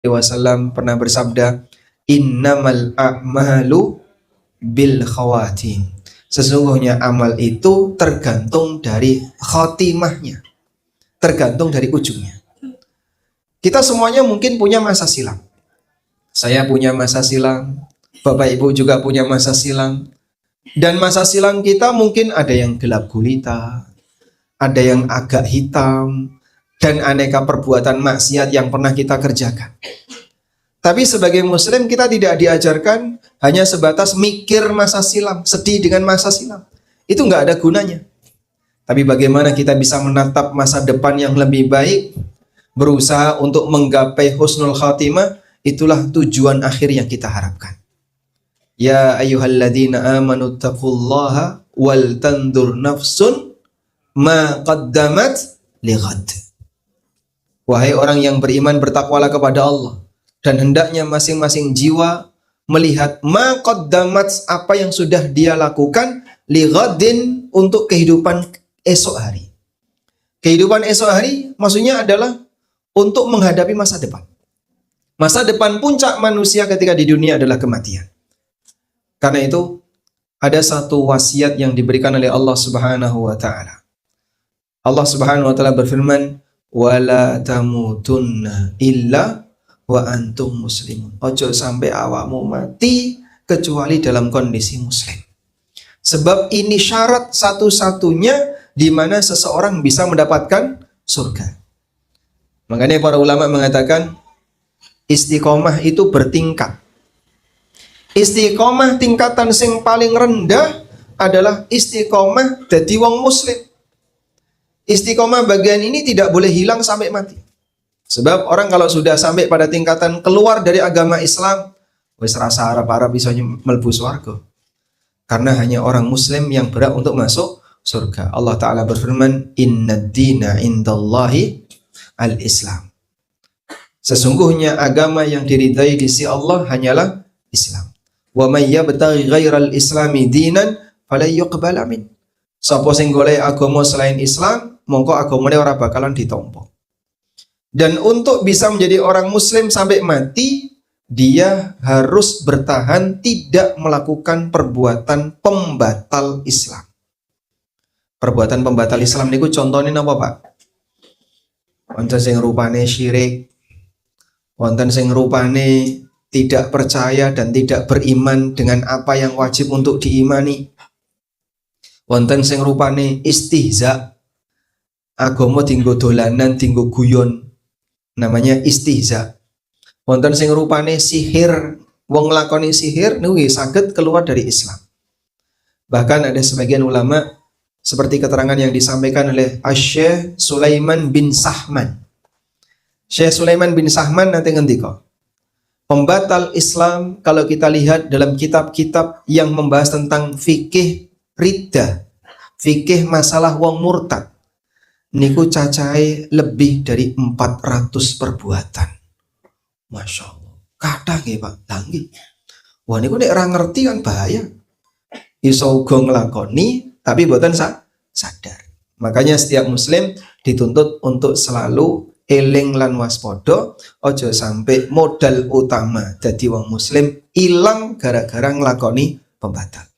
Wasallam pernah bersabda, innamal a'malu bil khawatim. Sesungguhnya amal itu tergantung dari khotimahnya, tergantung dari ujungnya. Kita semuanya mungkin punya masa silam. Saya punya masa silam, Bapak Ibu juga punya masa silam. Dan masa silam kita mungkin ada yang gelap gulita, ada yang agak hitam, dan aneka perbuatan maksiat yang pernah kita kerjakan. Tapi sebagai muslim kita tidak diajarkan hanya sebatas mikir masa silam, sedih dengan masa silam. Itu nggak ada gunanya. Tapi bagaimana kita bisa menatap masa depan yang lebih baik, berusaha untuk menggapai husnul khatimah, itulah tujuan akhir yang kita harapkan. Ya ayyuhalladzina amanu taqullaha wal tandur nafsun ma qaddamat lighad. Wahai orang yang beriman, bertakwalah kepada Allah, dan hendaknya masing-masing jiwa melihat ma qaddamat, apa yang sudah dia lakukan, lighadin, untuk kehidupan esok hari. Kehidupan esok hari maksudnya adalah untuk menghadapi masa depan. Masa depan puncak manusia ketika di dunia adalah kematian. Karena itu ada satu wasiat yang diberikan oleh Allah Subhanahu wa taala. Allah Subhanahu wa taala berfirman, wala tamutunna illa wa antum muslimun. Ojo sampai awakmu mati kecuali dalam kondisi muslim. Sebab ini syarat satu-satunya di mana seseorang bisa mendapatkan surga. Makanya para ulama mengatakan istiqomah itu bertingkat. Istiqomah tingkatan sing paling rendah adalah istiqomah dadi wong muslim. Istiqomah bagian ini tidak boleh hilang sampai mati. Sebab orang kalau sudah sampai pada tingkatan keluar dari agama Islam, wis rasa arep-arep bisa mlebu swarga. Karena hanya orang muslim yang berhak untuk masuk surga. Allah Ta'ala berfirman, innad dina indallahi al-Islam. Sesungguhnya agama yang diridai di sisi Allah hanyalah Islam. Wa may yabtaghi ghairal islami dinan fala yuqbal min. Sapa sing golek agama selain Islam, mongko agamane ora bakalan ditampa. Dan untuk bisa menjadi orang muslim sampai mati, dia harus bertahan tidak melakukan perbuatan pembatal Islam. Perbuatan pembatal Islam niku contohnya apa, Pak? Wonten sing rupane syirik, wonten sing rupane tidak percaya dan tidak beriman dengan apa yang wajib untuk diimani. Wonten sing rupane istihza, agama dinggo dolanan, dinggo guyon, namanya istihza. Wonten sing rupane sihir, wong nglakoni sihir niku saged keluar dari Islam. Bahkan ada sebagian ulama seperti keterangan yang disampaikan oleh Syekh Sulaiman bin Sahman. Syekh Sulaiman bin Sahman nanti ngendika, pembatal Islam kalau kita lihat dalam kitab-kitab yang membahas tentang fikih riddah, fikih masalah wong murtad, niku cacahe lebih dari 400 perbuatan. Masya Allah. Kadang ya Pak, langgi. Wah niku nek ora ngerti kan bahaya. Iso uga nglakoni tapi mboten sadar. Makanya setiap muslim dituntut untuk selalu eling lan waspada, ojo sampai modal utama dadi wong muslim ilang gara-gara nglakoni pembatal.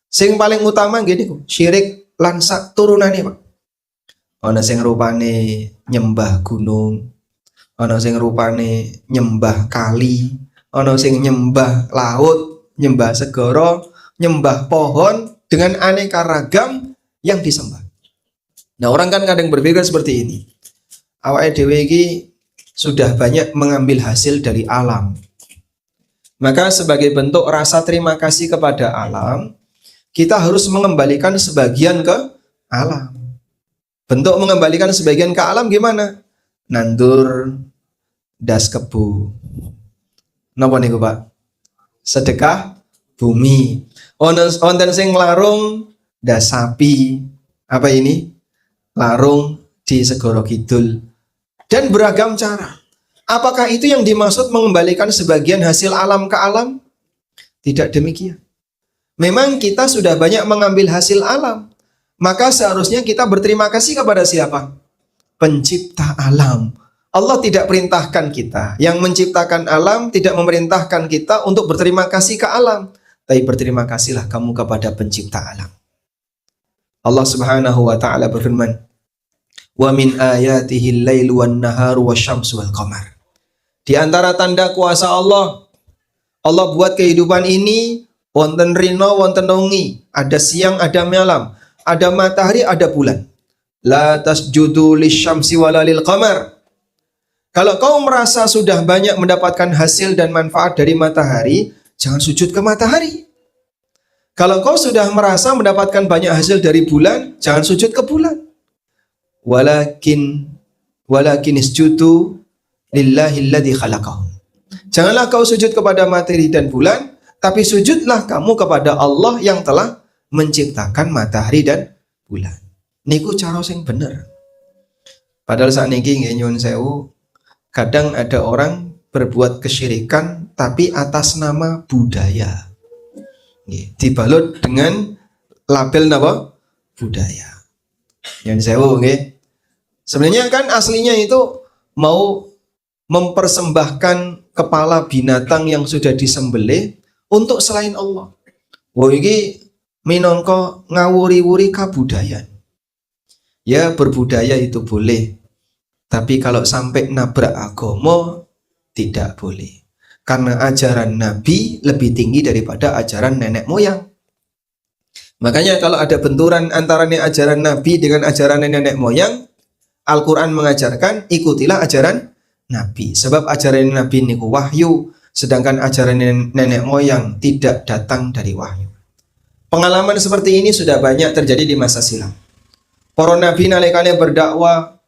Sing paling utama nggih syirik lan sak turunane, Pak. Ana sing rupane nyembah gunung, ana sing rupane nyembah kali, ana sing nyembah laut, nyembah segara, nyembah pohon dengan aneka ragam yang disembah. Nah, orang kan kadang berpikir seperti ini. Awake dhewe iki sudah banyak mengambil hasil dari alam. Maka sebagai bentuk rasa terima kasih kepada alam, kita harus mengembalikan sebagian ke alam. Bentuk mengembalikan sebagian ke alam gimana? Nandur das kebu. Napa niku, Pak? Sedekah bumi. Wonten sing nglarung das sapi. Apa ini? Larung di Segoro Kidul. Dan beragam cara. Apakah itu yang dimaksud mengembalikan sebagian hasil alam ke alam? Tidak demikian. Memang kita sudah banyak mengambil hasil alam. Maka seharusnya kita berterima kasih kepada siapa? Pencipta alam. Allah tidak perintahkan kita, yang menciptakan alam tidak memerintahkan kita untuk berterima kasih ke alam, tapi berterima kasihlah kamu kepada pencipta alam. Allah Subhanahu wa taala berfirman, "Wa min ayatihi al-lailu wan-naharu wasyamsu wal-qamar." Di antara tanda kuasa Allah, Allah buat kehidupan ini wonten rino, wonten wengi, ada siang, ada malam, ada matahari, ada bulan. La tasjudu lisyamsi wala lil qamar. Kalau kau merasa sudah banyak mendapatkan hasil dan manfaat dari matahari, jangan sujud ke matahari. Kalau kau sudah merasa mendapatkan banyak hasil dari bulan, jangan sujud ke bulan. Walakin isjudu lillahi alladzi khalaqahum. Janganlah kau sujud kepada matahari dan bulan, tapi sujudlah kamu kepada Allah yang telah menciptakan matahari dan bulan. Niku cara sing bener. Padahal saat niki nggih nyuwun sewu, kadang ada orang berbuat kesyirikan tapi atas nama budaya. Dibalut dengan label apa? Budaya. Yang sewu nggih. Sebenarnya kan aslinya itu mau mempersembahkan kepala binatang yang sudah disembelih untuk selain Allah. Wah iki minangka ngawuri-wuri kabudayan. Ya berbudaya itu boleh, tapi kalau sampai nabrak agama tidak boleh. Karena ajaran Nabi lebih tinggi daripada ajaran nenek moyang. Makanya kalau ada benturan antara ajaran Nabi dengan ajaran nenek moyang, Al-Quran mengajarkan ikutilah ajaran Nabi. Sebab ajaran Nabi niku wahyu, sedangkan ajaran nenek moyang tidak datang dari wahyu. Pengalaman seperti ini sudah banyak terjadi di masa silam. Para nabi nalikane berdakwah,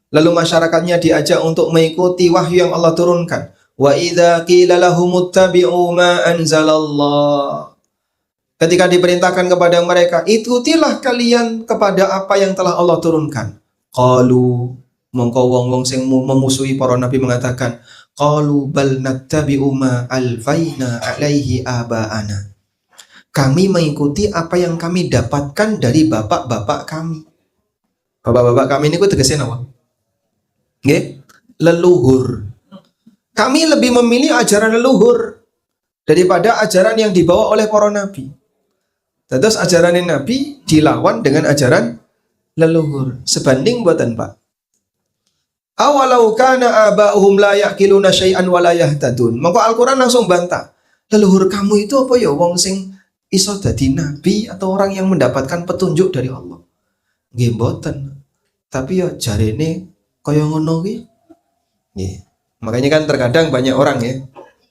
lalu masyarakatnya diajak untuk mengikuti wahyu yang Allah turunkan. Wa idza qila lahum ittabi'u ma anzalallah. Ketika diperintahkan kepada mereka, ikutilah kalian kepada apa yang telah Allah turunkan. Qalu, mongko wong-wong sing memusuhi para nabi mengatakan, qalu bal nattabi'u ma alfaina alaihi aba'ana. Kami mengikuti apa yang kami dapatkan dari bapak-bapak kami. Bapak-bapak kami ini tegasnya apa? Nggih, leluhur. Kami lebih memilih ajaran leluhur daripada ajaran yang dibawa oleh para nabi. Terus ajaran nabi dilawan dengan ajaran leluhur. Sebanding buatan Pak. Awalau kana aba'uhum la yaqiluna syai'an wa la yahtadun. Maka Al-Qur'an langsung bantah. Leluhur kamu itu apa ya? Wong sing iso dadi nabi atau orang yang mendapatkan petunjuk dari Allah. Nggih mboten. Tapi ya jarene kaya ngono ki. Nggih. Makanya kan terkadang banyak orang ya,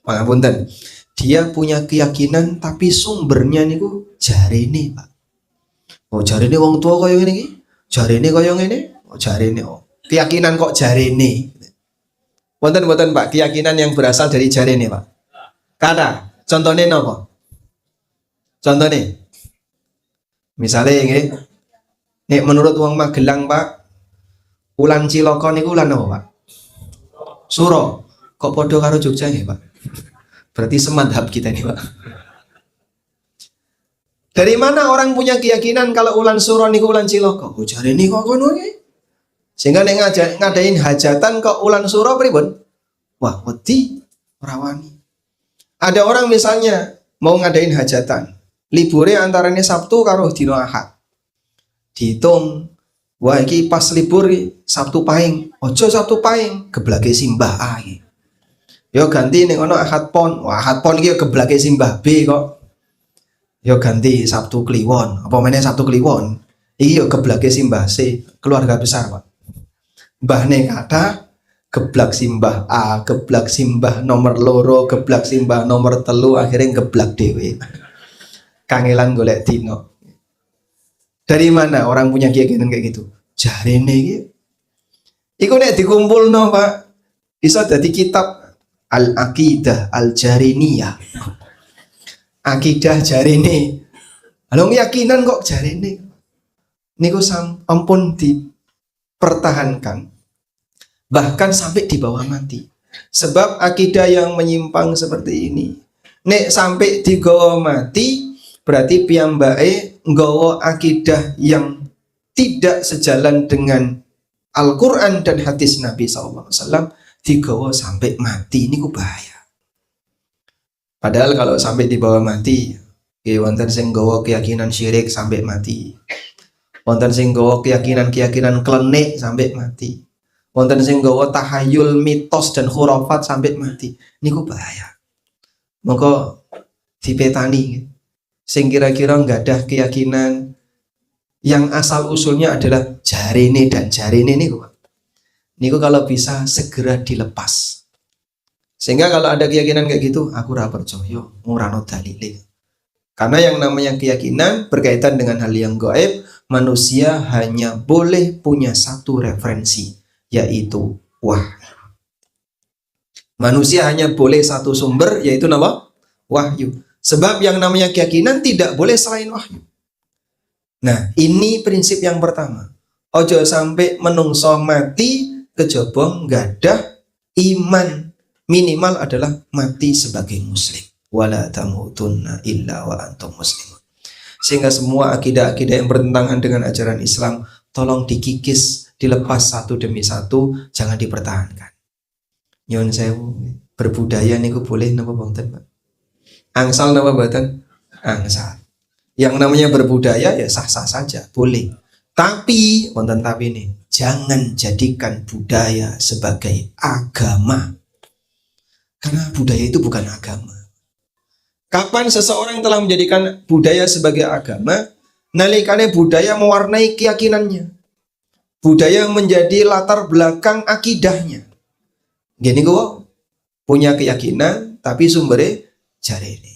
pangapunten, dia punya keyakinan tapi sumbernya niku jarene, Pak. Oh, jarene wong tua kaya ngene iki? Jarene kaya ngene? Oh, jarene. Oh. Keyakinan kok jarene. Wonten-wonten Pak, keyakinan yang berasal dari jarene, Pak. Kata, contohnya napa? Contohnya, misalnya nggih, nek menurut wong Magelang, Pak, ulan Cilaka niku ulan apa, Pak? Suro. Kok podo karo Jogja nggih, Pak? Berarti semadhab kita nih, Pak. Dari mana orang punya keyakinan kalau ulan Suro niku ulan Cilaka? Oh, jarene kok ngono nggih. Sehingga nek ngadain hajatan kok ulan Suro pripun? Wah, wedi ora wani. Ada orang misalnya mau ngadain hajatan, liburnya antaranya Sabtu karo dina Ahad. Dihitung, wah iki pas libur Sabtu Pahing, ojo Sabtu Pahing, geblake simbah A iki. Yo ganti ning ono Ahad Pon. Wah, Ahad Pon iki geblake simbah B kok. Yo ganti Sabtu Kliwon, apa meneh Sabtu Kliwon. Iki yo geblake simbah C, keluarga besar, Pak. Mbahne kata geblak simbah A, geblak simbah nomor loro, geblak simbah nomor telu, akhirnya geblak dhewe. Kangelan golek dino. Dari mana orang punya keyakinan kayak gitu? Jarene iki. Iku nek dikumpulno, Pak, iso dadi kitab Al-Aqidah Al-Jariniyah. Akidah jarene. Halo keyakinan kok jarene. Niku ampun dipertahankan. Bahkan sampai di bawah mati. Sebab akidah yang menyimpang seperti ini, nek sampai digawa mati, berarti piyambake nggawa akidah yang tidak sejalan dengan Al-Quran dan hadis Nabi SAW digawa sampai mati, ini ku bahaya. Padahal kalau sampai dibawa mati, wonten sing gawa keyakinan syirik sampai mati, wonten sing gawa keyakinan klenik sampai mati, wonten sing gawa tahayul, mitos dan khurafat sampai mati, ini ku bahaya. Maka dipetani sing kira-kira nggak ada keyakinan yang asal usulnya adalah jarine dan jarine niku kalau bisa segera dilepas. Sehingga kalau ada keyakinan kayak gitu, aku ora percaya, ngurano dalile. Karena yang namanya keyakinan berkaitan dengan hal yang gaib, manusia hanya boleh punya satu referensi, yaitu wahyu. Manusia hanya boleh satu sumber, yaitu apa? Wahyu. Sebab yang namanya keyakinan tidak boleh selain wahyu. Nah, ini prinsip yang pertama. Ojo sampai menungso mati kejaba nggadah iman, minimal adalah mati sebagai muslim. Wala tamutunna illa wa antum muslimun. Sehingga semua akidah-akidah yang bertentangan dengan ajaran Islam tolong dikikis, dilepas satu demi satu, jangan dipertahankan. Nyun sewu, berbudaya niku boleh napa mboten, Pak? Angsal napa mboten? Angsal. Yang namanya berbudaya ya sah-sah saja, boleh. Tapi, wonten tapi nih, jangan jadikan budaya sebagai agama. Karena budaya itu bukan agama. Kapan seseorang telah menjadikan budaya sebagai agama, nalikane budaya mewarnai keyakinannya. Budaya menjadi latar belakang akidahnya. Gini kok, punya keyakinan, tapi sumbernya jari ini.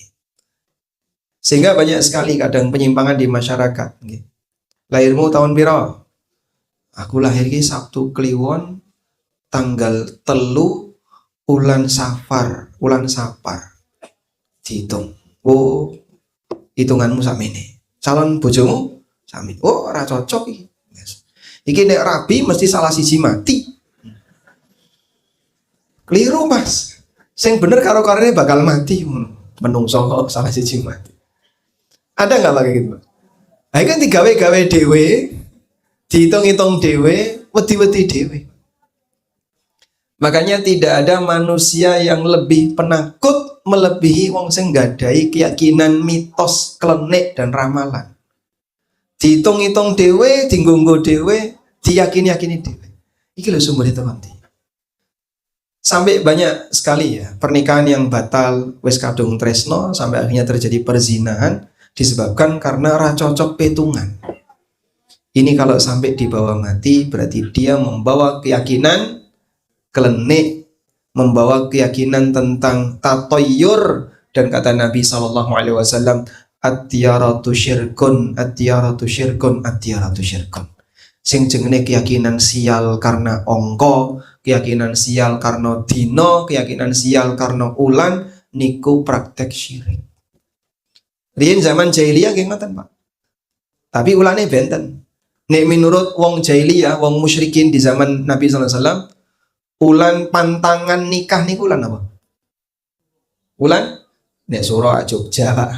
Sehingga banyak sekali kadang penyimpangan di masyarakat. Lahirmu tahun piro? Aku lahir ki Sabtu Kliwon tanggal 3 Ulan Safar. Dihitung. Oh, hitunganmu samene. Calon bojomu sami. Oh, ora cocok iki. Iki nek rabi mesti salah siji mati. Keliru, Mas. Sing bener karo karene bakal mati menungso kok salah siji mati. Ada nggak pakai gitu? Ayo kan digawe-gawe dewe, dihitung-hitung dewe, wedi-wedi dewe. Makanya tidak ada manusia yang lebih penakut melebihi wong sing nggadhahi keyakinan mitos, klenik dan ramalan. Dihitung-hitung dewe, dinggunggo dewe, diyakini-yakini dewe. Iki lho sumber itu nanti. Sampai banyak sekali ya pernikahan yang batal wis kadung tresno sampai akhirnya terjadi perzinahan disebabkan karena ra cocok petungan. Ini kalau sampai dibawa mati berarti dia membawa keyakinan klenik, membawa keyakinan tentang tatoyur, dan kata Nabi SAW, at-tiyaratu syirkun, at-tiyaratu syirkun, at-tiyaratu syirkun. Sing jenenge keyakinan sial karena ongko, keyakinan sial karena dino, keyakinan sial karena ulan, niku praktek syirik. Riyen zaman jahiliyah nggih ngoten, Pak. Tapi ulane benten. Nek menurut wong jahiliyah, wong musyrikin di zaman Nabi SAW, ulan pantangan nikah niku ulan apa? Ulan nek surah Jogja, Pak.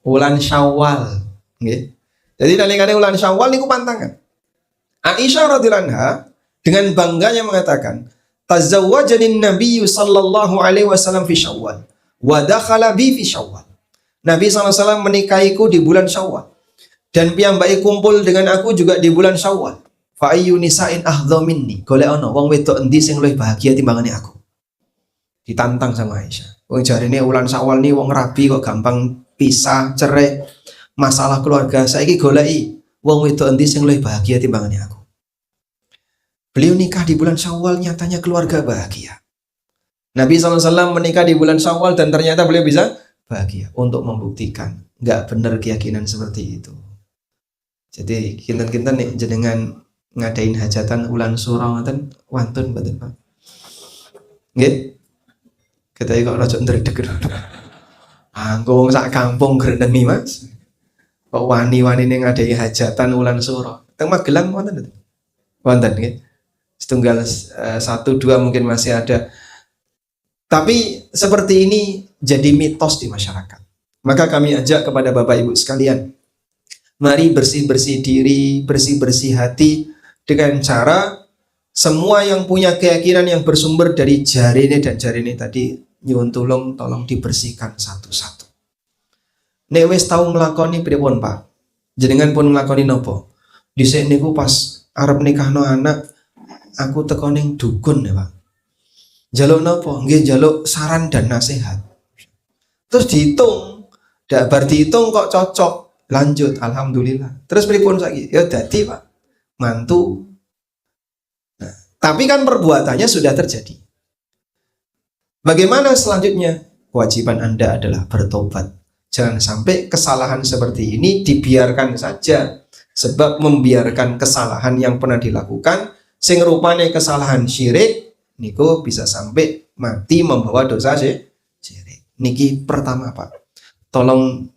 Ulan Syawal, nggih. Jadi nalikane ulan Syawal niku pantangan. Aisyah radhiyallahu anha dengan bangganya mengatakan, "Tazawwajanin Nabiyyu sallallahu alaihi wasallam fi Syawal wa dakhala bi fi Syawal." Nabi SAW menikahiku di bulan Syawal, dan piyambake kumpul dengan aku juga di bulan Syawal. Fa ayyu nisa'in ahdha minni, golek ana wong wedok endi sing luwih bahagia timbangane aku. Ditantang sama Aisyah. Wong jarine ulan Syawal ni wong rabi kok gampang pisah, cerai, masalah keluarga. Saiki goleki wong wedok endi sing luwih bahagia timbangane aku. Beliau nikah di bulan Syawal, nyatanya keluarga bahagia. Nabi SAW menikah di bulan Syawal dan ternyata beliau bisa bahagia. Untuk membuktikan nggak benar keyakinan seperti itu. Jadi kinten-kinten nih jenengan ngadain hajatan ulan surau ngoten wantun mboten, Pak? Nggih. Ketahe kok rada ndredeg. Anggo sak kampung greneni, Mas. Kok wani-wanine ngadahi hajatan ulan surau. Teng Magelang wonten. Wonten nggih. Setunggal 1-2 mungkin masih ada. Tapi seperti ini jadi mitos di masyarakat. Maka kami ajak kepada Bapak Ibu sekalian, mari bersih-bersih diri, bersih-bersih hati dengan cara Semua yang punya keyakinan yang bersumber dari jarine dan jarine tadi, nyuwun tolong dibersihkan satu-satu. Nek wis tau nglakoni pripun, Pak? Jenengan pun nglakoni napa? Dhisik niku pas arep nikahno anak, aku teko ning dukun ya, Pak. Jaluk napa? Nggih jaluk saran dan nasihat. Terus dihitung, dak bar dihitung kok cocok, lanjut, alhamdulillah. Terus pripun saiki? Ya dadi, Pak, mantu. Nah, tapi kan perbuatannya sudah terjadi. Bagaimana selanjutnya? Kewajiban Anda adalah bertobat. Jangan sampai kesalahan seperti ini dibiarkan saja. Sebab membiarkan kesalahan yang pernah dilakukan, sing rupane kesalahan syirik, niku bisa sampai mati membawa dosa syirik. Niki pertama, Pak. Tolong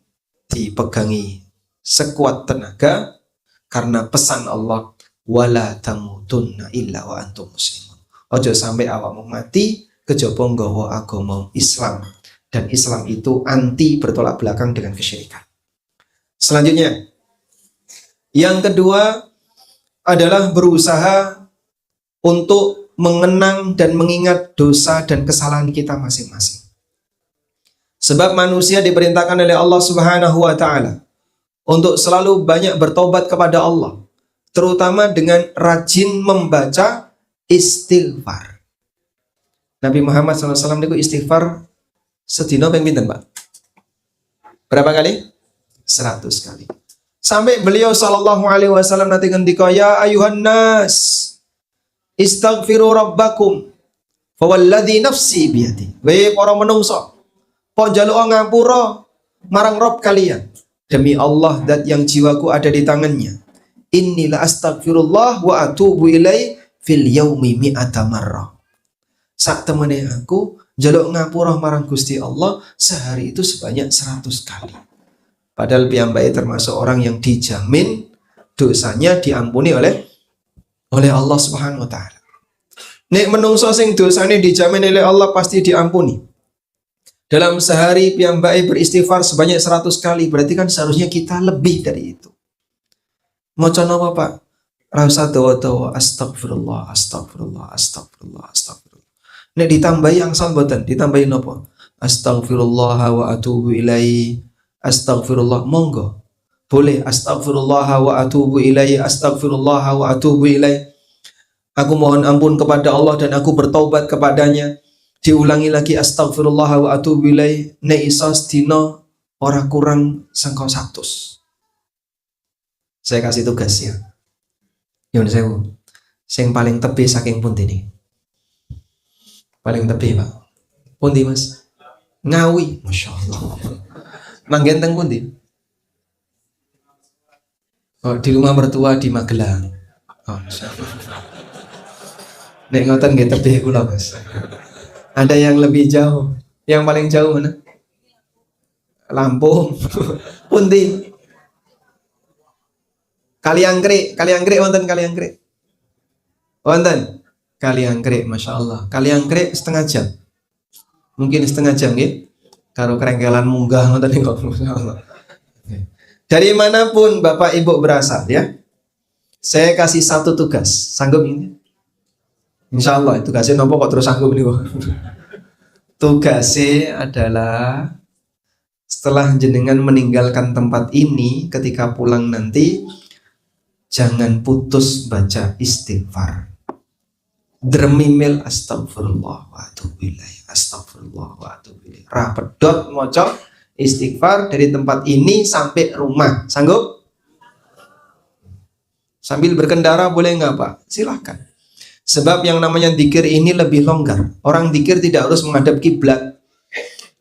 dipegangi sekuat tenaga karena pesan Allah, wala tamutunna illa wa antum muslimun. Ojo sampai awakmu mati kejaba nggawa agama Islam, dan Islam itu anti bertolak belakang dengan kesyirikan. Selanjutnya, yang kedua adalah berusaha untuk mengenang dan mengingat dosa dan kesalahan kita masing-masing. Sebab manusia diperintahkan oleh Allah Subhanahu wa taala untuk selalu banyak bertobat kepada Allah, terutama dengan rajin membaca istighfar. Nabi Muhammad SAW niku istighfar sedina ping pinten, Pak? Berapa kali? 100 kali. Sampai beliau sallallahu alaihi wasallam nanti ngendika, ya ayuhan nas istaghfiru rabbakum fawalladzi nafsi biyadi. Wahai para menungso, pon jaluk ngapura marang Rabb kalian. Demi Allah zat yang jiwaku ada di tangannya. Innila astaghfirullah wa atubu ilai fil yaumi mi'ata marrah. Sak temene aku jaluk ngapura marang Gusti Allah sehari itu sebanyak 100 kali. Padahal piyambake termasuk orang yang dijamin dosanya diampuni oleh Allah Subhanahu wa taala. Nek menungso sing dosane dijamin oleh Allah pasti diampuni. Dalam sehari piyambake beristighfar sebanyak 100 kali, berarti kan seharusnya kita lebih dari itu. Maca napa, Pak? Ra usah dawa-dawa astagfirullah, astagfirullah, astagfirullah, astagfirullah. Nek ditambahi angsal mboten, ditambahi napa? Astagfirullah wa atubu ilaihi. Astagfirullah, monggo. Boleh astagfirullah wa atubu ilaihi, astagfirullah wa atubu ilaihi. Aku mohon ampun kepada Allah dan aku bertaubat kepadanya. Diulangi lagi astagfirullah wa atubu ilaihi. Nek iso sedina ora kurang sangka 100. Saya kasih tugas ya. Nyuwun sewu. Sing paling tebih saking pundi ini? Paling tebih, Pak. Pundi, Mas? Ngawi. Masya Allah. Manggen teng pundi? Oh, di rumah mertua di Magelang. Oh, Masya Allah. Nek ngoten nggih tebih kula, Mas. Ada yang lebih jauh. Yang paling jauh mana? Lampung. Pundi? Kaliangkrik wonten Kaliangkrik. Wonten Kaliangkrik, Masya Allah. Kaliangkrik setengah jam. Mungkin setengah jam nggih. Karo kerengkelan munggah ngoten niku, Masya Allah. Dari manapun Bapak Ibu berasal ya. Saya kasih satu tugas. Sanggup ini? Insya Allah tugasnya nopo kok terus sanggup niku. Tugasnya adalah setelah jenengan meninggalkan tempat ini, ketika pulang nanti jangan putus baca istighfar. Dremimil astagfirullah wa atubu ilaih, astagfirullah wa atubu ilaih. Rapedot moco istighfar dari tempat ini sampai rumah. Sanggup? Sambil berkendara boleh nggak, Pak? Silahkan. Sebab yang namanya dzikir ini lebih longgar. Orang dzikir tidak harus menghadap kiblat.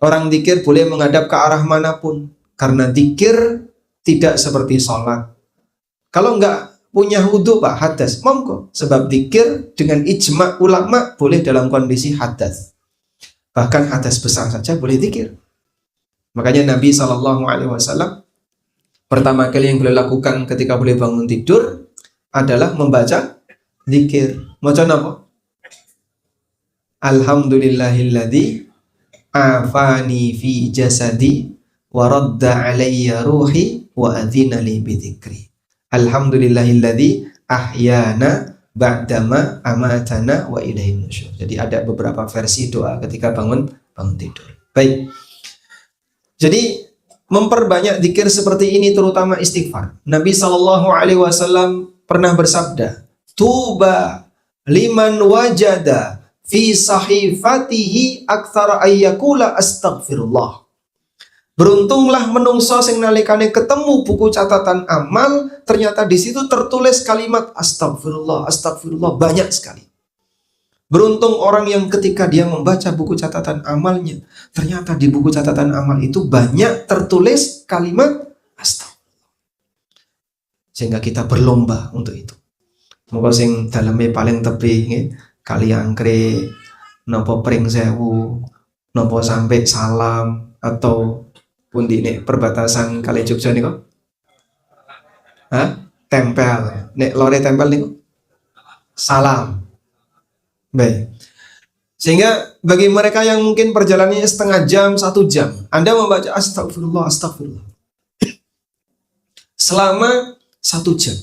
Orang dzikir boleh menghadap ke arah manapun. Karena dzikir tidak seperti sholat. Kalau nggak punya wudhu, Pak, hadas, monggo. Sebab dzikir dengan ijma ulama boleh dalam kondisi hadas. Bahkan hadas besar saja boleh dzikir. Makanya Nabi SAW pertama kali yang beliau lakukan ketika beliau bangun tidur adalah membaca dzikir. Maca napa? Alhamdulillahilladzi afani fi jasadi wa radda alayya ruhi wa adzina li bidzikri. Alhamdulillahilladzi ahyana ba'dama amatana wa ilaihin nusyur. Jadi ada beberapa versi doa ketika bangun tidur. Baik. Jadi memperbanyak zikir seperti ini terutama istighfar. Nabi sallallahu alaihi wasallam pernah bersabda, "Tuba liman wajada fi sahifatihi aktsara ayyakula astaghfirullah." Beruntunglah menungso sing nalikane ketemu buku catatan amal, ternyata di situ tertulis kalimat astagfirullah, astagfirullah banyak sekali. Beruntung orang yang ketika dia membaca buku catatan amalnya, ternyata di buku catatan amal itu banyak tertulis kalimat astagfirullah. Sehingga kita berlomba untuk itu. Moga sing daleme paling tebih nggih, kali angkre, napa pring sewu, napa sampai salam atau pundi nek perbatasan kali Jogja niku? Tempel. Nek lore tempel niku? Salam. Baik. Sehingga bagi mereka yang mungkin perjalanannya setengah jam, 1 jam, Anda membaca astagfirullah, astagfirullah selama 1 jam.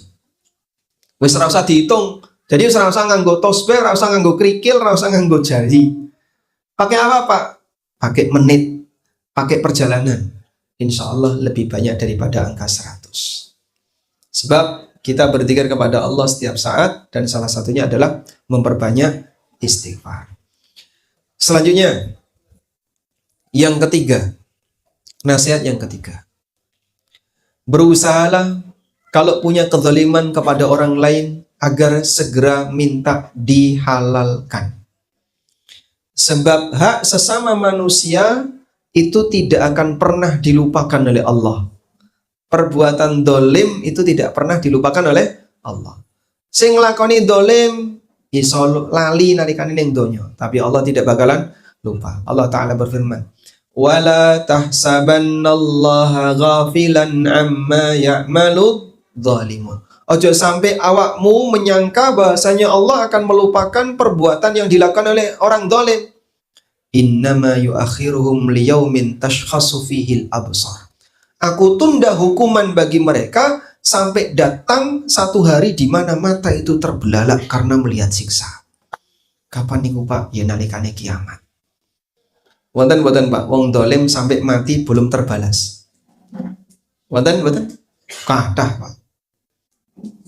Wis ora usah dihitung. Jadi ora usah nganggo tosbih, ora usah nganggo krikil, ora usah nganggo jari. Pakai apa, Pak? Pakai menit, pakai perjalanan. Insya Allah lebih banyak daripada angka 100. Sebab kita berzikir kepada Allah setiap saat, dan salah satunya adalah memperbanyak istighfar. Selanjutnya, yang ketiga, nasihat yang ketiga. Berusahalah kalau punya kezaliman kepada orang lain agar segera minta dihalalkan. Sebab hak sesama manusia itu tidak akan pernah dilupakan oleh Allah. Perbuatan dolim itu tidak pernah dilupakan oleh Allah. Sing nglakoni dolim iso lali nalikane ning donya, tapi Allah tidak bakalan lupa. Allah Ta'ala berfirman, "Wala tahsabannallaha ghafilan amma ya'malu dzalimun." Ojo sampai awakmu menyangka bahasanya Allah akan melupakan perbuatan yang dilakukan oleh orang dolim. Innama yuakhiruhum liyaumin tashkhasu fihil absar. Aku tunda hukuman bagi mereka sampai datang satu hari di mana mata itu terbelalak karena melihat siksa. Kapan niku Pak? Ya nalikane kiamat. Wonten Pak, wong dolim sampai mati belum terbalas. Wonten? Kathah Pak.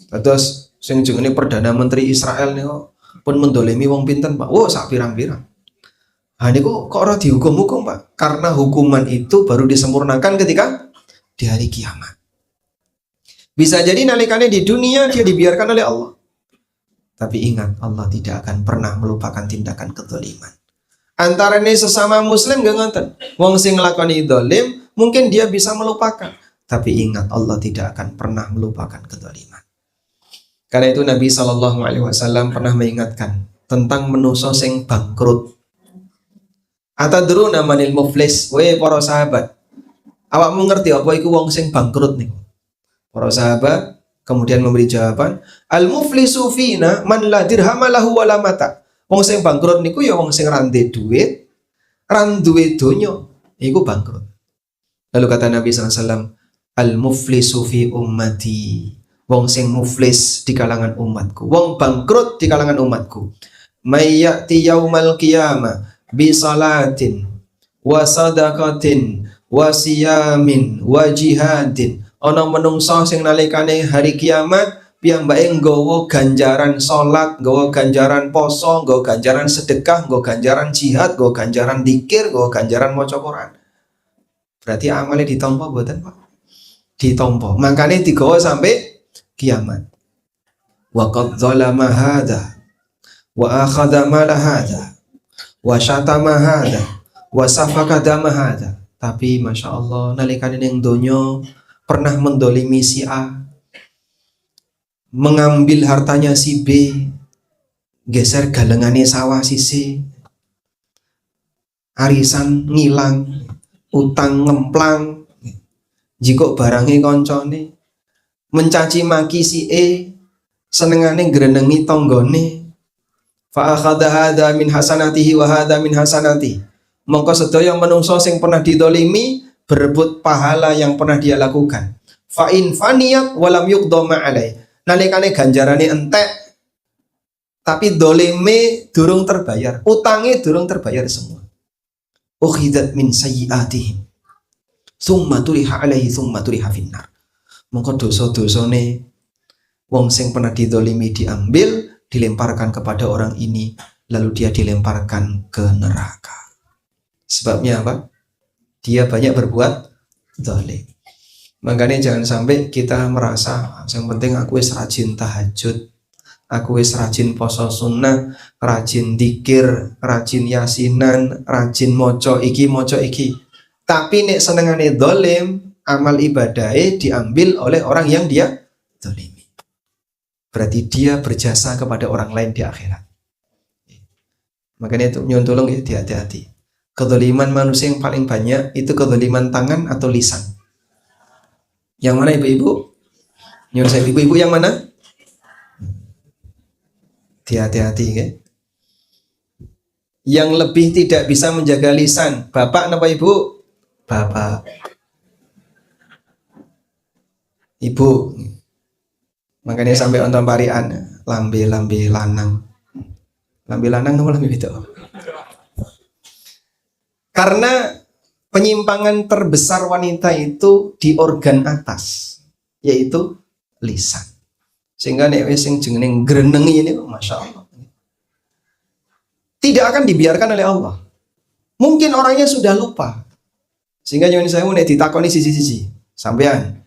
Terus sing jenenge Perdana Menteri Israel niku pun mendolimi wong pinten Pak. Wo sak pirang-pirang. Ini kok ora dihukum-hukum Pak? Karena hukuman itu baru disempurnakan ketika di hari kiamat. Bisa jadi nalikannya di dunia dia dibiarkan oleh Allah. Tapi ingat, Allah tidak akan pernah melupakan tindakan kezaliman. Antara ini sesama muslim gak ngoten. Wong sing nglakoni zalim mungkin dia bisa melupakan. Tapi ingat, Allah tidak akan pernah melupakan kezaliman. Karena itu Nabi SAW pernah mengingatkan tentang manusa sing bangkrut. Atadruna manil muflis, we para sahabat. Awakmu ngerti apa iku wong sing bangkrut niku? Para sahabat kemudian memberi jawaban, al-muflisu fina man la dirham lahu wala mata. Wong sing bangkrut niku ya wong sing ra ndek duit, ra duwe donya, iku bangkrut. Lalu kata Nabi SAW, al-muflisu fi ummati. Wong sing muflis di kalangan umatku, wong bangkrut di kalangan umatku. May ya'ti yaumal qiyamah bi salatin wa sadaqatin wa siyamin wa jihadin. Ana menungso sing nalikane hari kiamat piyambake nggawa ganjaran salat, nggawa ganjaran poso, nggawa ganjaran sedekah, nggawa ganjaran jihad, nggawa ganjaran dzikir, nggawa ganjaran maca Quran. Berarti amale ditampa mboten, Pak? Ditampa. Makane digawa sampai kiamat. Wa qad zalama hadza wa akhadha mala hadza wa syatama hadza wa safaka dama hadza. Tapi Masya Allah nalikane ning donya pernah mendolimi si A, mengambil hartanya si B, geser galengane sawah si C, arisan ngilang, utang ngemplang, jika barangnya koncone, mencaci maki si E, senengane grenengi tonggone, fa akhadha hadha min hasanatihi wa hadha min hasanati. Mongko sedaya menungso sing pernah didolimi berebut pahala yang pernah dia lakukan. Fa in faniyat walam yuqda ma'alai. Nalikane ganjarane entek tapi dolime durung terbayar, utangnya durung terbayar semua. Ukhidat min sayyiatihim summa turiha alaihi summa turiha finnar. Mongko dosa-dosane wong sing pernah didolimi diambil, dilemparkan kepada orang ini, lalu dia dilemparkan ke neraka. Sebabnya apa? Dia banyak berbuat zalim. Makanya jangan sampai kita merasa yang penting aku wis rajin tahajud, aku wis rajin poso sunnah, rajin dikir, rajin yasinan, rajin moco iki. Tapi nek senengane zalim, amal ibadahnya diambil oleh orang yang dia zalimi. Berarti dia berjasa kepada orang lain di akhirat. Makanya itu nyuwun tolong ya, hati-hati. Kezaliman manusia yang paling banyak itu kezaliman tangan atau lisan. Yang mana ibu-ibu? Nyuwun saya ibu-ibu yang mana? Hati-hati ya. Yang lebih tidak bisa menjaga lisan, bapak apa ibu? Bapak. Ibu. Makanya sampai onton parian lambe lanang. Lambe lanang apa lambe itu? Karena penyimpangan terbesar wanita itu di organ atas, yaitu lisan. Sehingga nek wis sing jeneng grenengi ini, masya Allah, tidak akan dibiarkan oleh Allah. Mungkin orangnya sudah lupa, sehingga nyuwun saya nek ditakoni sisi-sisi, sampean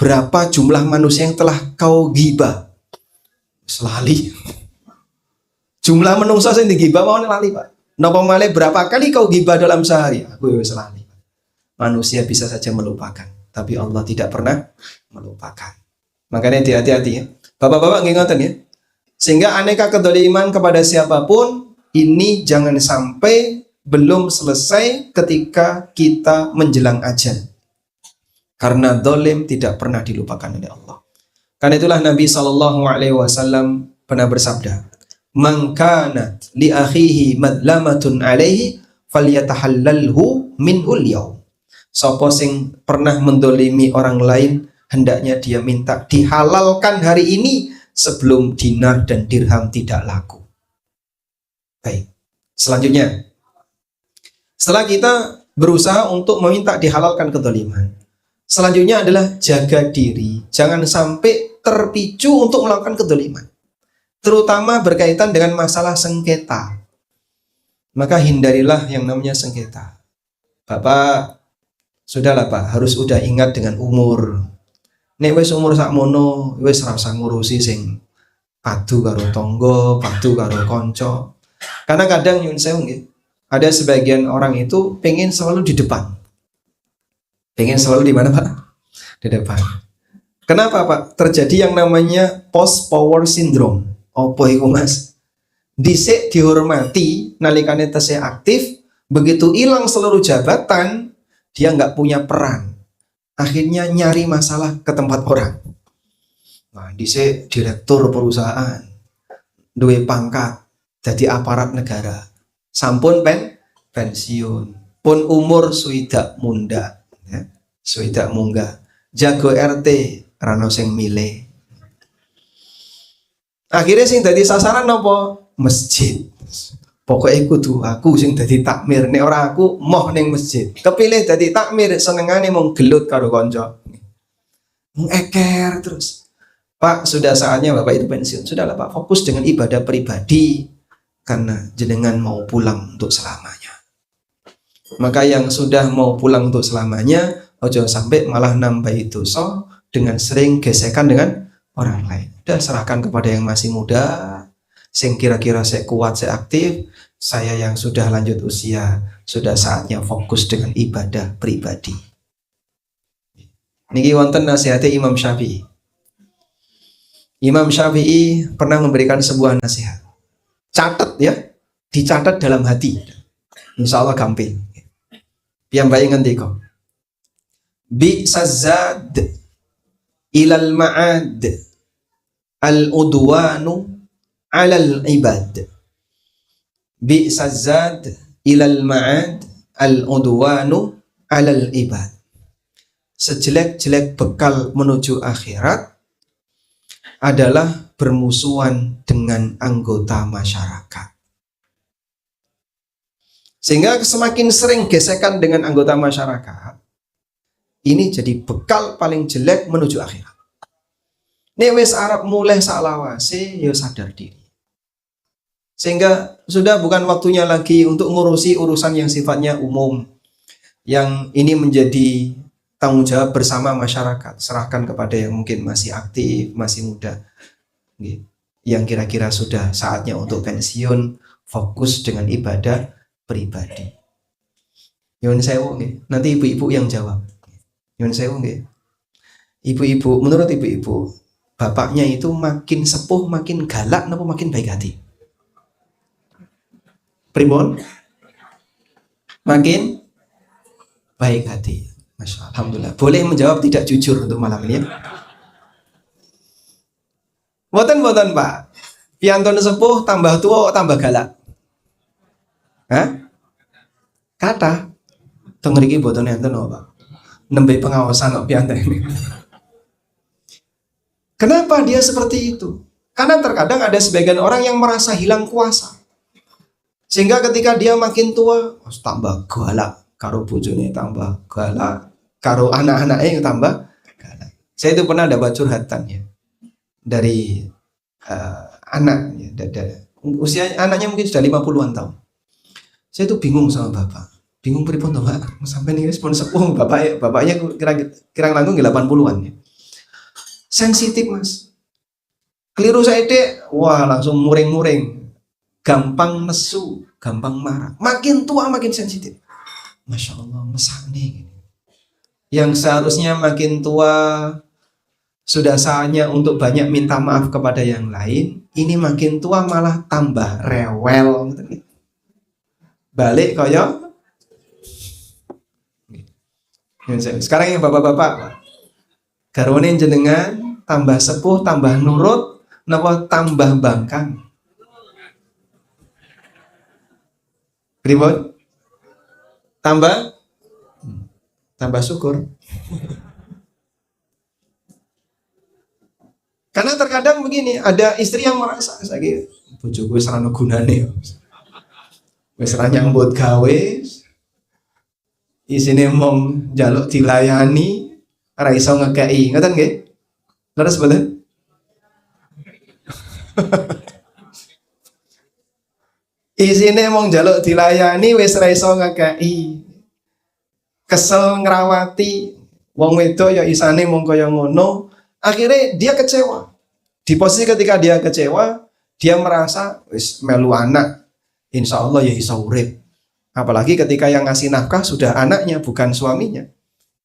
berapa jumlah manusia yang telah kau gibah? Selali. Jumlah menungsa sing digibah mau lali, Pak. Napa malih berapa kali kau gibah dalam sehari? Aku wis lali. Manusia bisa saja melupakan, tapi Allah tidak pernah melupakan. Makanya hati-hati ya. Bapak-bapak nggih ngoten ya. Sehingga aneka kedoliman kepada siapapun ini jangan sampai belum selesai ketika kita menjelang ajal. Karena dolim tidak pernah dilupakan oleh Allah. Karena itulah Nabi SAW pernah bersabda, "Man kanat li akhihi madlamatun alaihi falyatahallalhu minhul yaum." Sapa sing pernah mendolimi orang lain, hendaknya dia minta dihalalkan hari ini sebelum dinar dan dirham tidak laku. Baik. Selanjutnya, setelah kita berusaha untuk meminta dihalalkan kedoliman, selanjutnya adalah jaga diri. Jangan sampai terpicu untuk melakukan kedoliman. Terutama berkaitan dengan masalah sengketa. Maka hindarilah yang namanya sengketa. Bapak, sudahlah Pak, harus udah ingat dengan umur. Nek wis umur sakmono, wis rasa ngurusi sing padu karo tonggo, padu karo konco. Karena kadang nyun sewu nggih, ada sebagian orang itu pengen selalu di depan. Pengen selalu di mana Pak? Di depan. Kenapa Pak? Terjadi yang namanya post power syndrome. Apa iku Mas? Dhisik dihormati nalikane tesih aktif, begitu hilang seluruh jabatan, dia nggak punya peran. Akhirnya nyari masalah ke tempat orang. Nah, dhisik direktur perusahaan, duwe pangkat, jadi aparat negara. Sampun pensiun, pun umur swidak munda, ya. Swidak munggah. Jago RT rano sing milih. Akhirnya sing dadi sasaran nopo? Masjid. Pokoknya kudu aku sing dadi takmir. Nek ora aku moh ning masjid. Kepilih dadi takmir, senengane mung gelut karo kanca. Eker terus. Pak, sudah saatnya Bapak itu pensiun. Sudahlah Pak, fokus dengan ibadah pribadi karena jenengan mau pulang untuk selamanya. Maka yang sudah mau pulang untuk selamanya, ojo sampai malah nambahi dosa dengan sering gesekan dengan orang lain. Udah serahkan kepada yang masih muda, sing kira-kira saya kuat, saya aktif. Saya yang sudah lanjut usia, sudah saatnya fokus dengan ibadah pribadi. Niki wonten nasihatnya Imam Syafi'i. Imam Syafi'i pernah memberikan sebuah nasihat. Catat ya, dicatat dalam hati. Insya Allah gampang. Yang baik ngendika. Bi'sazad ilal ma'ad al-udwanu alal ibad. Bi'sazad ilal ma'ad al-udwanu alal ibad. Sejelek-jelek bekal menuju akhirat adalah bermusuhan dengan anggota masyarakat. Sehingga semakin sering gesekan dengan anggota masyarakat, ini jadi bekal paling jelek menuju akhirat. Nek wis arep mulai salawase ya sadar diri. Sehingga sudah bukan waktunya lagi untuk ngurusi urusan yang sifatnya umum. Yang ini menjadi tanggung jawab bersama masyarakat. Serahkan kepada yang mungkin masih aktif, masih muda. Yang kira-kira sudah saatnya untuk pensiun, fokus dengan ibadah pribadi. Nyuwun sewu nggih. Nanti ibu-ibu yang jawab. Nyuwun sewu nggih. Ibu-ibu, menurut ibu-ibu, bapaknya itu makin sepuh, makin galak, napa makin baik hati? Pribon? Makin baik hati. Masya Allah. Alhamdulillah. Boleh menjawab tidak jujur untuk malam ini ya? Boten Pak. Piantun sepuh tambah tua tambah galak. Hah? Kata. Teng mriki boten enten Pak. Nembe pengawasan kok piantun ini. Kenapa dia seperti itu? Karena terkadang ada sebagian orang yang merasa hilang kuasa. Sehingga ketika dia makin tua, tambah galak. Karo bojone tambah galak. Karo anak-anaknya tambah galak. Saya itu pernah dapat curhatan ya. Dari anak ya, usia anaknya mungkin sudah 50-an tahun. Saya tuh bingung sama bapak. Bingung pripun toh Pak? Sampai nih respon sepuh bapaknya kira langkung 80-an ya. Sensitif Mas. Keliru saya dek, wah langsung muring-muring. Gampang nesu, gampang marah. Makin tua makin sensitif. Masya Allah, mesakne. Yang seharusnya makin tua sudah saatnya untuk banyak minta maaf kepada yang lain, ini makin tua malah tambah rewel. Balik kaya. Sekarang yang bapak-bapak, garwane jenengan tambah sepuh, tambah nurut, napa tambah bangkang? Pripun? Tambah syukur. Karena terkadang begini, ada istri yang merasa saya bojoku wis ora ono gunane. Wis ora nyambut gawe, isine mong njaluk dilayani, ora iso ngekeki. Ngoten nggih? Leres boten? Isine mong njaluk dilayani wis ora iso ngekeki. Kesel ngrawati wong wedok ya isane mong kaya ngono. Akhirnya dia kecewa. Di posisi ketika dia kecewa, dia merasa wis melu anak, insya Allah ya iso urip. Apalagi ketika yang ngasih nafkah sudah anaknya, bukan suaminya.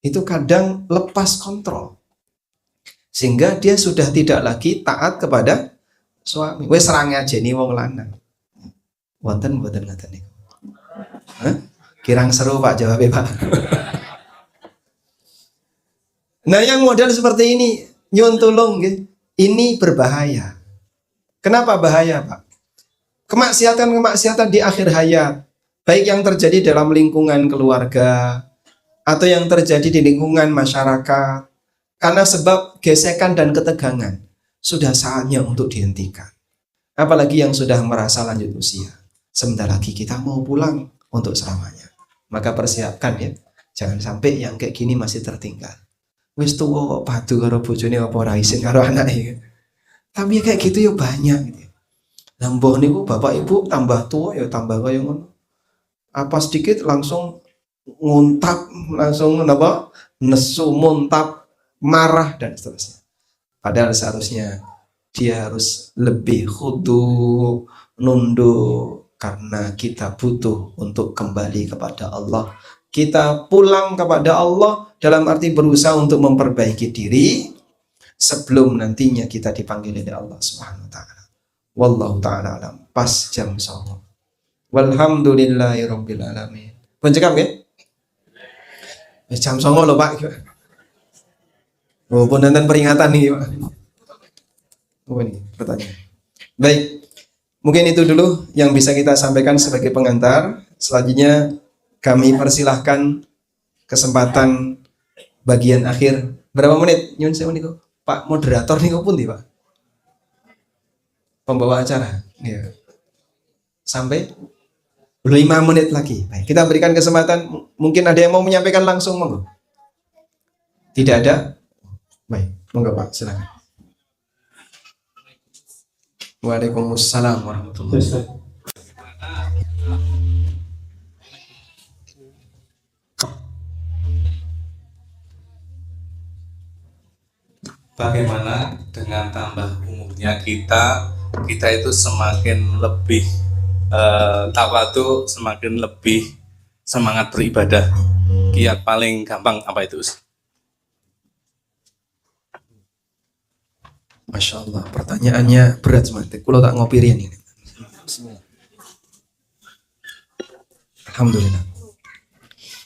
Itu kadang lepas kontrol. Sehingga dia sudah tidak lagi taat kepada suami. Wis ra ngajeni wong lanang. Wonten mboten ngaten niku? Hah? Kirang seru Pak jawabnya Pak. Nah yang model seperti ini, nyuwun tulung ini berbahaya. Kenapa bahaya Pak? Kemaksiatan di akhir hayat, baik yang terjadi dalam lingkungan keluarga atau yang terjadi di lingkungan masyarakat, karena sebab gesekan dan ketegangan, sudah saatnya untuk dihentikan. Apalagi yang sudah merasa lanjut usia, sebentar lagi kita mau pulang untuk selamanya. Maka persiapkan ya, jangan sampai yang kayak gini masih tertinggal. Wis tuwa kok padu karo bojone apa ora isin karo anake. Tapi kayak gitu ya banyak gitu. Lah mbah niku bapak ibu tambah tua ya tambah kaya ngono. Apa sedikit langsung nguntap, langsung apa? Nesu, muntap, marah dan seterusnya. Padahal seharusnya dia harus lebih khudu, nunduk karena kita butuh untuk kembali kepada Allah. Kita pulang kepada Allah dalam arti berusaha untuk memperbaiki diri sebelum nantinya kita dipanggil oleh Allah Subhanahu wa taala. Wallahu taala alam. Pas jam 09.00. Walhamdulillahirabbil alamin. Pun cekap nggih? Wis jam 09.00 lho Pak. Oh, pun nonton peringatan nih Pak. Oh ini pertanyaan. Baik. Mungkin itu dulu yang bisa kita sampaikan sebagai pengantar. Selanjutnya kami persilahkan kesempatan bagian akhir. Berapa menit? Nyun sewu niku. Pak moderator niku pundi, Pak? pembawa acara. Ya. Sampai 5 menit lagi. Baik, kita berikan kesempatan. Mungkin ada yang mau menyampaikan langsung, monggo. Tidak ada? Baik, monggo Pak, silakan. Waalaikumsalam warahmatullahi wabarakatuh. Bagaimana dengan tambah umurnya kita itu semakin lebih tawadu, semakin lebih semangat beribadah. Kiat paling gampang apa itu? Masya Allah, pertanyaannya berat semangat. Kalau tak ngopirin ini. Alhamdulillah.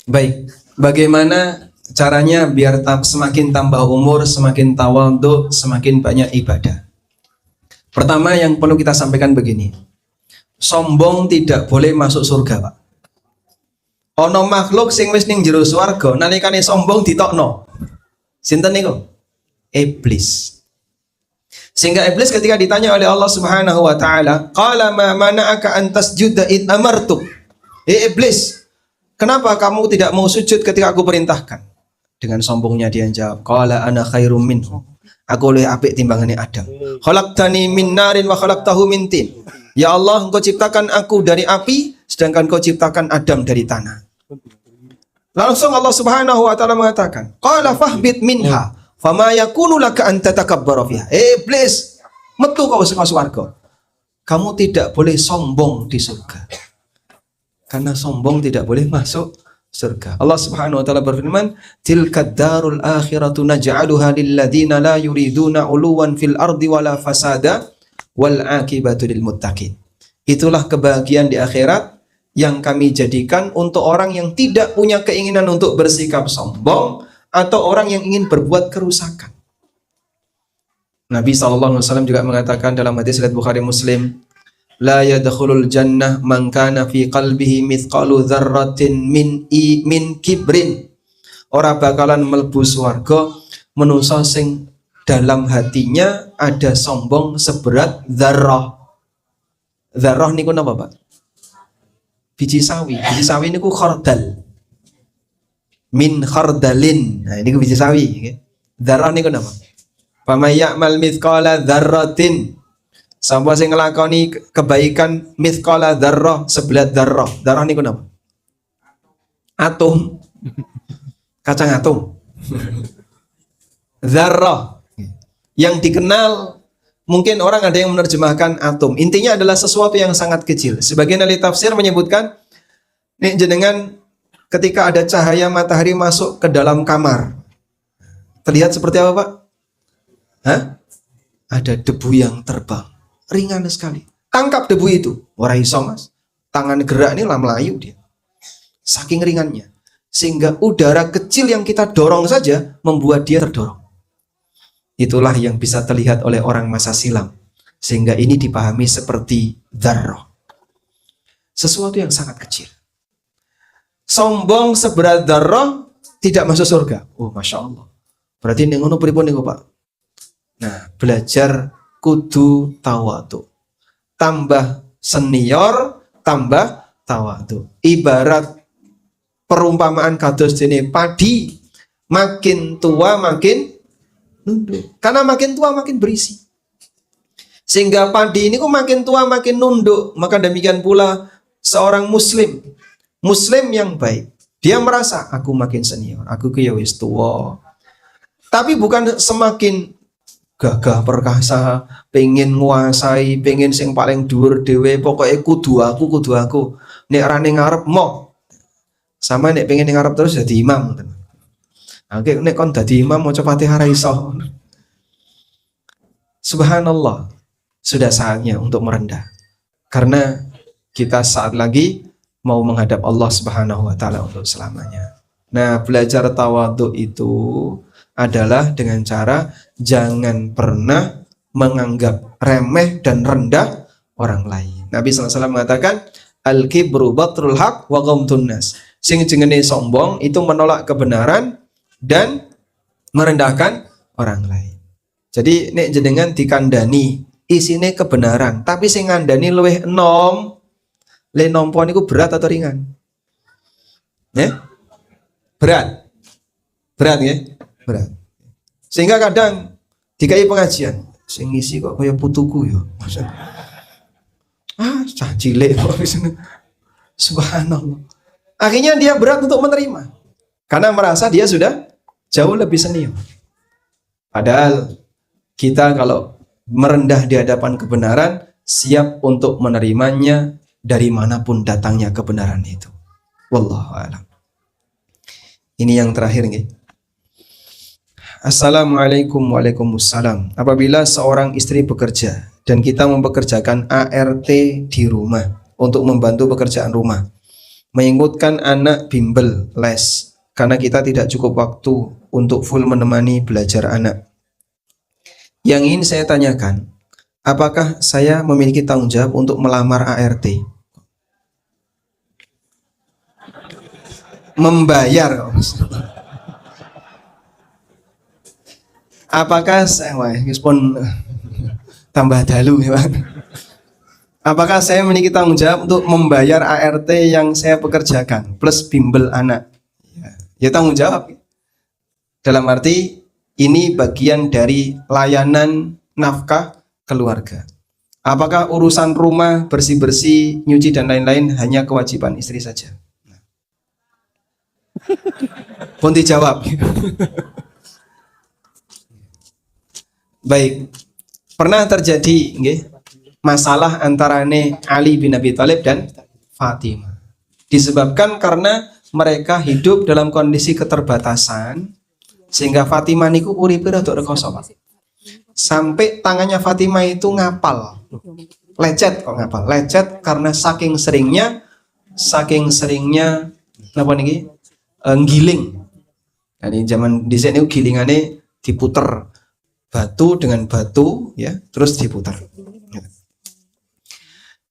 Baik, bagaimana caranya biar semakin tambah umur, semakin tawadhu, semakin banyak ibadah? Pertama yang perlu kita sampaikan begini. Sombong tidak boleh masuk surga, Pak. Ono makhluk sing wis ning jero swarga, nalikane sombong ditokno. Sinten niku? Iblis. Sehingga iblis ketika ditanya oleh Allah Subhanahu wa taala, qala ma mana'aka an tasjuda id amartuk. Iblis, kenapa kamu tidak mau sujud ketika aku perintahkan? Dengan sombongnya dia jawab, qala ana khairum minhu. Aku lebih apik timbangane Adam. Khalaqtani min narin wa khalaqtahu min tin. Ya Allah, engkau ciptakan aku dari api, sedangkan engkau ciptakan Adam dari tanah. Langsung Allah Subhanahu wa taala mengatakan, qala fahbit minha. Fama yakunu laka an tatakabbara fiha. Iblis, metu kau saka swarga. Kamu tidak boleh sombong di surga. Karena sombong tidak boleh masuk surga. Allah Subhanahu wa taala berfirman, "Tilkad darul akhiratu naj'aluha lil ladzina la yuriduna 'uluwan fil ardi wala fasada wal 'aqibatu lil muttaqin." Itulah kebahagiaan di akhirat yang kami jadikan untuk orang yang tidak punya keinginan untuk bersikap sombong atau orang yang ingin berbuat kerusakan. Nabi SAW juga mengatakan dalam hadis riwayat Bukhari Muslim, la yadkhulul jannah man kana fi qalbihi mithqalu dzarratin min kibrin. Ora bakalan mlebu swarga manusa sing dalam hatinya ada sombong seberat dzarrah. Dzarrah niku napa, Pak? Biji sawi. Biji sawi niku khardal. Min khardalin. Nah, ini biji sawi, okay? Dzarrah niku napa? Faman ya'mal mithqala dzarratin. Sapa sing nglakoni kebaikan mithqala dzarrah, sebelat dzarrah. Dzarrah niku napa? Atom. Kacang atom. Dzarrah. Yang dikenal mungkin orang ada yang menerjemahkan atom. Intinya adalah sesuatu yang sangat kecil. Sebagian ahli tafsir menyebutkan nih jenengan ketika ada cahaya matahari masuk ke dalam kamar, terlihat seperti apa, Pak? Hah? Ada debu yang terbang, ringan sekali. Tangkap debu itu, ora iso Mas. Tangan gerak ini lah melayu dia. Saking ringannya, sehingga udara kecil yang kita dorong saja membuat dia terdorong. Itulah yang bisa terlihat oleh orang masa silam, sehingga ini dipahami seperti dzarrah. Sesuatu yang sangat kecil. Sombong seberat dzarrah tidak masuk surga. Oh, Masya Allah. Berarti ini ngono pripun niku, Pak? Nah, belajar kudu tawadhu. Tambah senior, tambah tawadhu. Ibarat perumpamaan kados dene padi, makin tua makin nunduk. Karena makin tua makin berisi. Sehingga padi ini kok makin tua makin nunduk. Maka demikian pula seorang muslim yang baik, dia merasa aku makin senior, aku ya wis tua. Tapi bukan semakin gagah perkasa, pengen nguasai, pengen sing paling dhuwur dhewe, pokoknya kudu aku. Nek ra ning ngarep mau. Sama nek pengen ning ngarep terus jadi imam. Oke, nek kon dadi imam maca Fatihah ra iso. Subhanallah. Sudah saatnya untuk merendah. Karena kita saat lagi mau menghadap Allah Subhanahu wa taala untuk selamanya. Nah, belajar tawadhu itu adalah dengan cara jangan pernah menganggap remeh dan rendah orang lain. Nabi SAW mengatakan, al-kibru batrul haq wa ghamtun nas. Sing jenenge sombong itu menolak kebenaran dan merendahkan orang lain. Jadi nek jenengan dikandani isine kebenaran, tapi sing ngandani luwih enom, le nompo niku berat atau ringan? Ya? Berat. Berat ya? Berat. Sehingga kadang dikai pengajian, sing ngisi kok kaya putuku ya. Cah cilik kok disini. Subhanallah. Akhirnya dia berat untuk menerima karena merasa dia sudah jauh lebih senior. Padahal kita kalau merendah di hadapan kebenaran, siap untuk menerimanya dari manapun datangnya kebenaran itu. Wallahu a'lam. Ini yang terakhir nih. Assalamualaikum. Waalaikumsalam. Apabila seorang istri bekerja dan kita mempekerjakan ART di rumah untuk membantu pekerjaan rumah, mengikutkan anak bimbel les karena kita tidak cukup waktu untuk full menemani belajar anak. Yang ingin saya tanyakan, apakah saya memiliki tanggung jawab untuk melamar ART? Membayar. Apakah saya respon tambah dalu ya, Pak? Apakah saya memiliki tanggung jawab untuk membayar ART yang saya pekerjakan plus bimbel anak? Ya tanggung jawab. Dalam arti ini bagian dari layanan nafkah keluarga. Apakah urusan rumah, bersih-bersih, nyuci dan lain-lain hanya kewajiban istri saja? Pun dijawab. Baik. Pernah terjadi masalah antara Ali bin Abi Thalib dan Fatimah. Disebabkan karena mereka hidup dalam kondisi keterbatasan, sehingga Fatimah niku uripe rada rekoso. Sampai tangannya Fatimah itu ngapal. Lecet kok ngapal. Lecet karena saking seringnya napa niki? Giling. Nah, di zaman dhisik niku gilingane diputer batu dengan batu ya, terus diputar.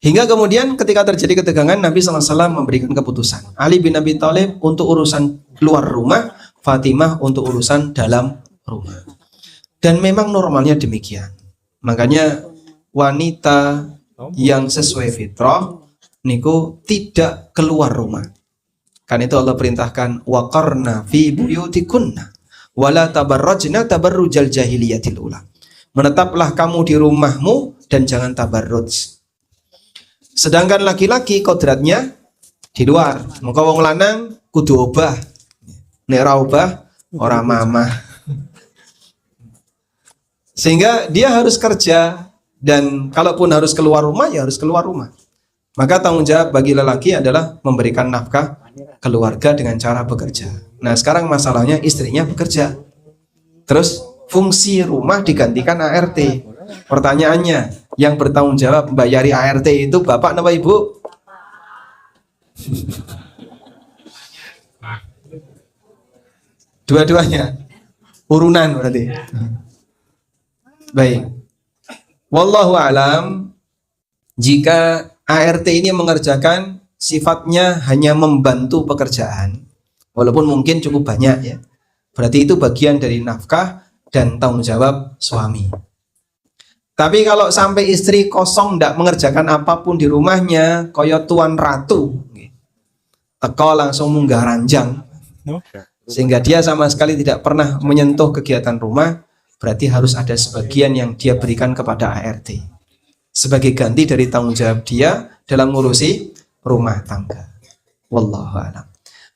Hingga kemudian ketika terjadi ketegangan, Nabi SAW memberikan keputusan. Ali bin Abi Thalib untuk urusan luar rumah, Fatimah untuk urusan dalam rumah. Dan memang normalnya demikian. Makanya wanita yang sesuai fitrah niku tidak keluar rumah. Kan itu Allah perintahkan waqarna fi buyutikunna wala tabarrajna tabarrujal jahiliyatil ula. Menetaplah kamu di rumahmu dan jangan tabarruj. Sedangkan laki-laki kodratnya di luar. Muka wong lanang kudu obah. Nek ora obah ora mamah. Sehingga dia harus kerja, dan kalaupun harus keluar rumah ya harus keluar rumah. Maka tanggung jawab bagi lelaki adalah memberikan nafkah keluarga dengan cara bekerja. Nah, sekarang masalahnya istrinya bekerja. Terus fungsi rumah digantikan ART. Pertanyaannya, yang bertanggung jawab membayari ART itu bapak apa ibu? Dua-duanya. Urunan berarti. Baik. Wallahu alam, jika ART ini mengerjakan sifatnya hanya membantu pekerjaan, walaupun mungkin cukup banyak ya, berarti itu bagian dari nafkah dan tanggung jawab suami. Tapi kalau sampai istri kosong tidak mengerjakan apapun di rumahnya, koyo tuan ratu, teko langsung munggah ranjang, sehingga dia sama sekali tidak pernah menyentuh kegiatan rumah, berarti harus ada sebagian yang dia berikan kepada ART sebagai ganti dari tanggung jawab dia dalam ngurusi rumah tangga. Wallahu a'lam.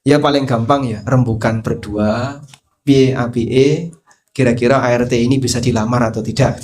Ya paling gampang ya rembukan berdua, PAPE, kira-kira ART ini bisa dilamar atau tidak.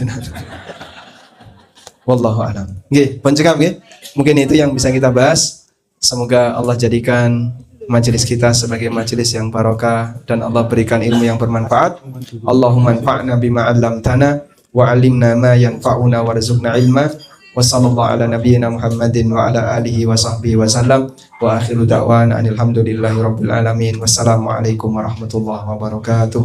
Wallahu a'lam. Nggih, pun cekap nggih. Mungkin itu yang bisa kita bahas. Semoga Allah jadikan majelis kita sebagai majelis yang barokah dan Allah berikan ilmu yang bermanfaat. Allahumma anfa'na bima 'allamtana wa 'allimna ma yanfa'una warzuqna ilma. Wa sallallahu ala nabiyyina Muhammadin wa ala alihi wa sahbihi wa sallam. Wa akhiru da'wana alhamdulillahi rabbil alamin. Wassalamualaikum warahmatullahi wabarakatuh.